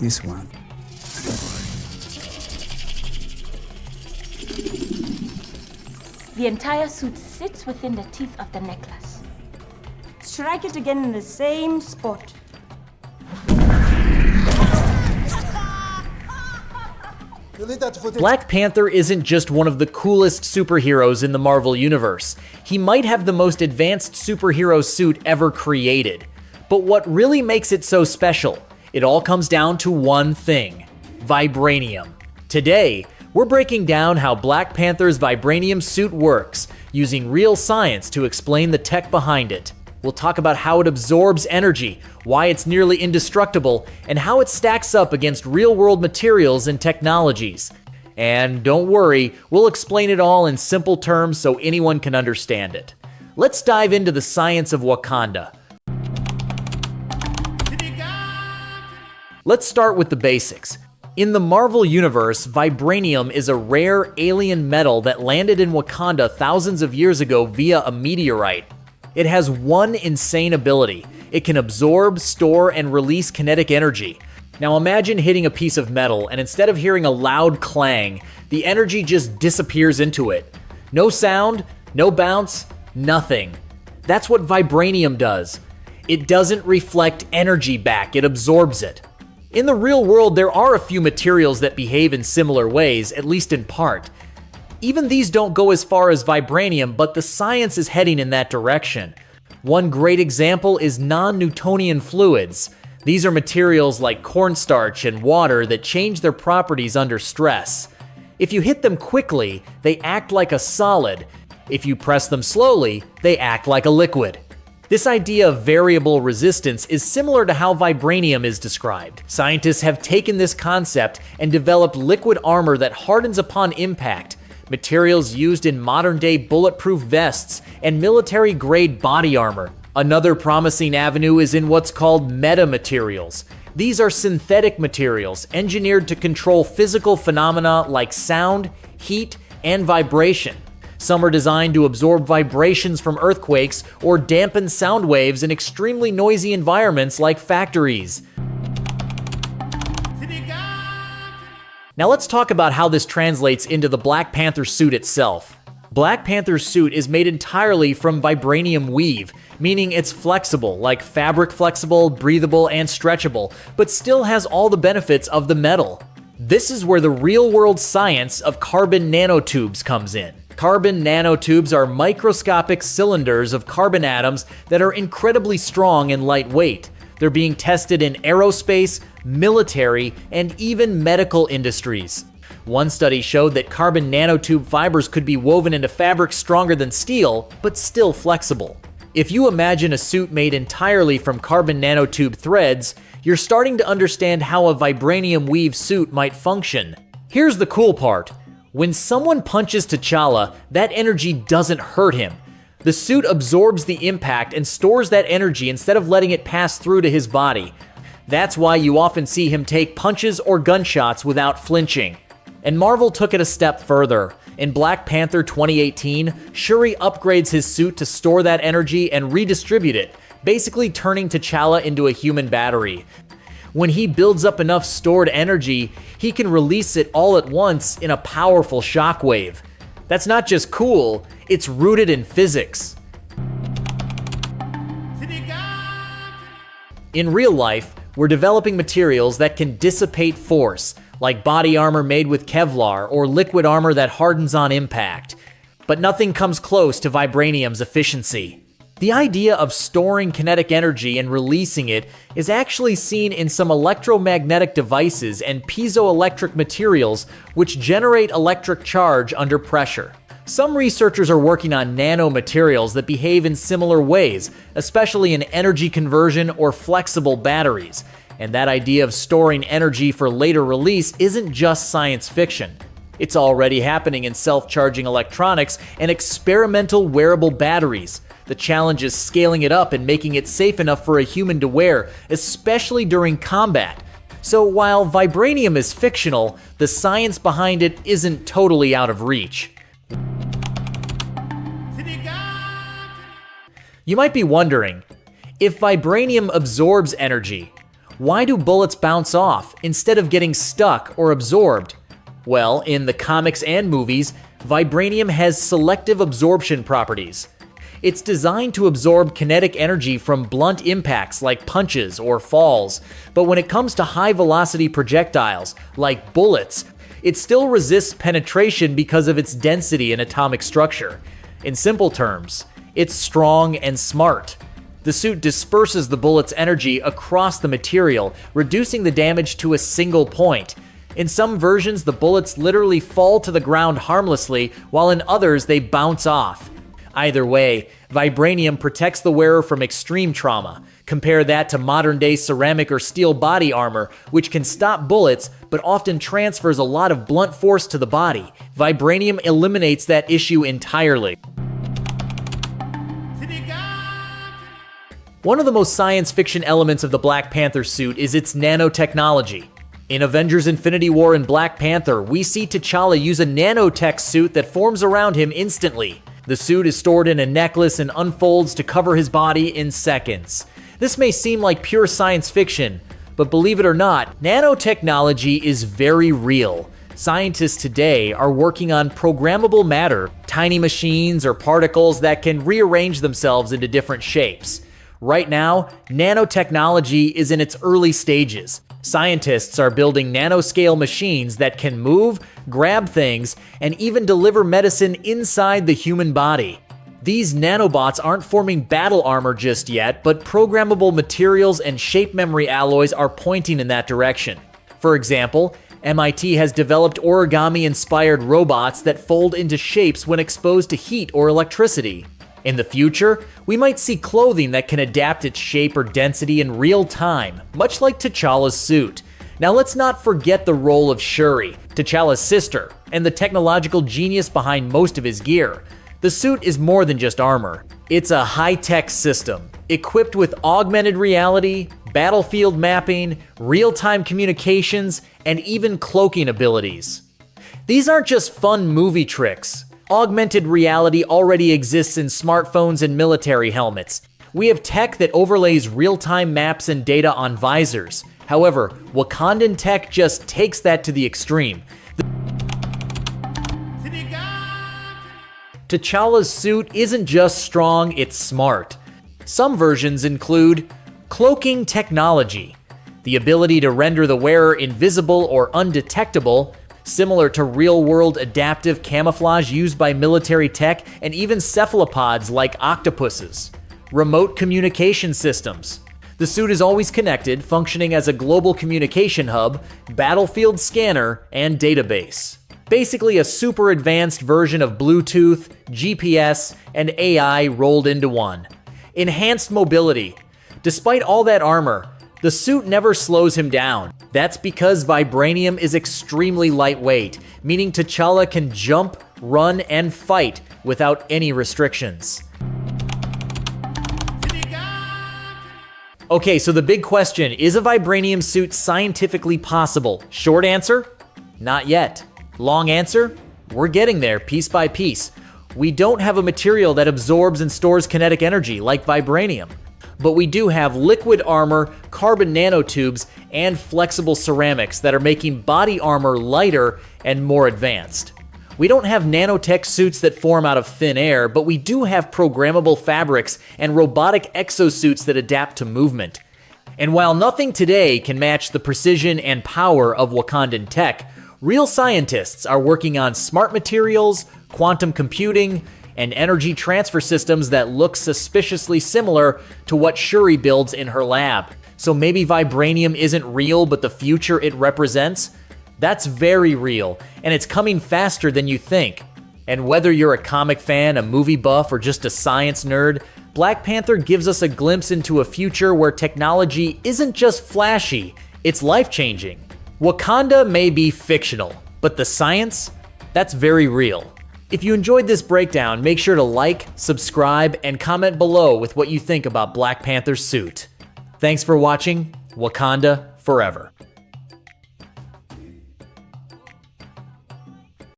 this one. The entire suit sits within the teeth of the necklace. Strike it again in the same spot. Black Panther isn't just one of the coolest superheroes in the Marvel Universe. He might have the most advanced superhero suit ever created. But what really makes it so special? It all comes down to one thing: vibranium. Today, we're breaking down how Black Panther's vibranium suit works, using real science to explain the tech behind it. We'll talk about how it absorbs energy, why it's nearly indestructible, and how it stacks up against real-world materials and technologies. And don't worry, we'll explain it all in simple terms so anyone can understand it. Let's dive into the science of Wakanda. Let's start with the basics. In the Marvel Universe, vibranium is a rare alien metal that landed in Wakanda thousands of years ago via a meteorite. It has one insane ability. It can absorb, store, and release kinetic energy. Now imagine hitting a piece of metal, and instead of hearing a loud clang, the energy just disappears into it. No sound, no bounce, nothing. That's what vibranium does. It doesn't reflect energy back, it absorbs it. In the real world, there are a few materials that behave in similar ways, at least in part. Even these don't go as far as vibranium, but the science is heading in that direction. One great example is non-Newtonian fluids. These are materials like cornstarch and water that change their properties under stress. If you hit them quickly, they act like a solid. If you press them slowly, they act like a liquid. This idea of variable resistance is similar to how vibranium is described. Scientists have taken this concept and developed liquid armor that hardens upon impact, materials used in modern-day bulletproof vests and military-grade body armor. Another promising avenue is in what's called metamaterials. These are synthetic materials engineered to control physical phenomena like sound, heat, and vibration. Some are designed to absorb vibrations from earthquakes or dampen sound waves in extremely noisy environments like factories. Now let's talk about how this translates into the Black Panther suit itself. Black Panther's suit is made entirely from vibranium weave, meaning it's flexible, like fabric flexible, breathable, and stretchable, but still has all the benefits of the metal. This is where the real-world science of carbon nanotubes comes in. Carbon nanotubes are microscopic cylinders of carbon atoms that are incredibly strong and lightweight. They're being tested in aerospace, military, and even medical industries. One study showed that carbon nanotube fibers could be woven into fabric stronger than steel, but still flexible. If you imagine a suit made entirely from carbon nanotube threads, you're starting to understand how a vibranium weave suit might function. Here's the cool part. When someone punches T'Challa, that energy doesn't hurt him. The suit absorbs the impact and stores that energy instead of letting it pass through to his body. That's why you often see him take punches or gunshots without flinching. And Marvel took it a step further. In Black Panther 2018, Shuri upgrades his suit to store that energy and redistribute it, basically turning T'Challa into a human battery. When he builds up enough stored energy, he can release it all at once in a powerful shockwave. That's not just cool, it's rooted in physics. In real life, we're developing materials that can dissipate force, like body armor made with Kevlar or liquid armor that hardens on impact. But nothing comes close to vibranium's efficiency. The idea of storing kinetic energy and releasing it is actually seen in some electromagnetic devices and piezoelectric materials which generate electric charge under pressure. Some researchers are working on nanomaterials that behave in similar ways, especially in energy conversion or flexible batteries. And that idea of storing energy for later release isn't just science fiction. It's already happening in self-charging electronics and experimental wearable batteries. The challenge is scaling it up and making it safe enough for a human to wear, especially during combat. So while vibranium is fictional, the science behind it isn't totally out of reach. You might be wondering, if vibranium absorbs energy, Why do bullets bounce off instead of getting stuck or absorbed? Well, in the comics and movies, vibranium has selective absorption properties. It's designed to absorb kinetic energy from blunt impacts like punches or falls, but when it comes to high-velocity projectiles, like bullets, it still resists penetration because of its density and atomic structure. In simple terms, it's strong and smart. The suit disperses the bullet's energy across the material, reducing the damage to a single point. In some versions, the bullets literally fall to the ground harmlessly, while in others, they bounce off. Either way, vibranium protects the wearer from extreme trauma. Compare that to modern-day ceramic or steel body armor, which can stop bullets, but often transfers a lot of blunt force to the body. Vibranium eliminates that issue entirely. One of the most science fiction elements of the Black Panther suit is its nanotechnology. In Avengers Infinity War and Black Panther, we see T'Challa use a nanotech suit that forms around him instantly. The suit is stored in a necklace and unfolds to cover his body in seconds. This may seem like pure science fiction, but believe it or not, nanotechnology is very real. Scientists today are working on programmable matter, tiny machines or particles that can rearrange themselves into different shapes. Right now, nanotechnology is in its early stages. Scientists are building nanoscale machines that can move, grab things, and even deliver medicine inside the human body. These nanobots aren't forming battle armor just yet, but programmable materials and shape memory alloys are pointing in that direction. For example, MIT has developed origami-inspired robots that fold into shapes when exposed to heat or electricity. In the future, we might see clothing that can adapt its shape or density in real time, much like T'Challa's suit. Now let's not forget the role of Shuri, T'Challa's sister, and the technological genius behind most of his gear. The suit is more than just armor. It's a high-tech system, equipped with augmented reality, battlefield mapping, real-time communications, and even cloaking abilities. These aren't just fun movie tricks. Augmented reality already exists in smartphones and military helmets. We have tech that overlays real-time maps and data on visors. However, Wakandan tech just takes that to the extreme. T'Challa's suit isn't just strong, it's smart. Some versions include cloaking technology, the ability to render the wearer invisible or undetectable, similar to real-world adaptive camouflage used by military tech and even cephalopods like octopuses. Remote communication systems. The suit is always connected, functioning as a global communication hub, battlefield scanner, and database. Basically a super advanced version of Bluetooth, GPS, and AI rolled into one. Enhanced mobility. Despite all that armor, the suit never slows him down. That's because vibranium is extremely lightweight, meaning T'Challa can jump, run, and fight without any restrictions. Okay, so the big question, is a vibranium suit scientifically possible? Short answer, not yet. Long answer, we're getting there piece by piece. We don't have a material that absorbs and stores kinetic energy like vibranium. But we do have liquid armor, carbon nanotubes, and flexible ceramics that are making body armor lighter and more advanced. We don't have nanotech suits that form out of thin air, but we do have programmable fabrics and robotic exosuits that adapt to movement. And while nothing today can match the precision and power of Wakandan tech, real scientists are working on smart materials, quantum computing, and energy transfer systems that look suspiciously similar to what Shuri builds in her lab. So maybe vibranium isn't real, but the future it represents? That's very real, and it's coming faster than you think. And whether you're a comic fan, a movie buff, or just a science nerd, Black Panther gives us a glimpse into a future where technology isn't just flashy, it's life-changing. Wakanda may be fictional, but the science? That's very real. If you enjoyed this breakdown, make sure to like, subscribe, and comment below with what you think about Black Panther's suit. Thanks for watching. Wakanda forever.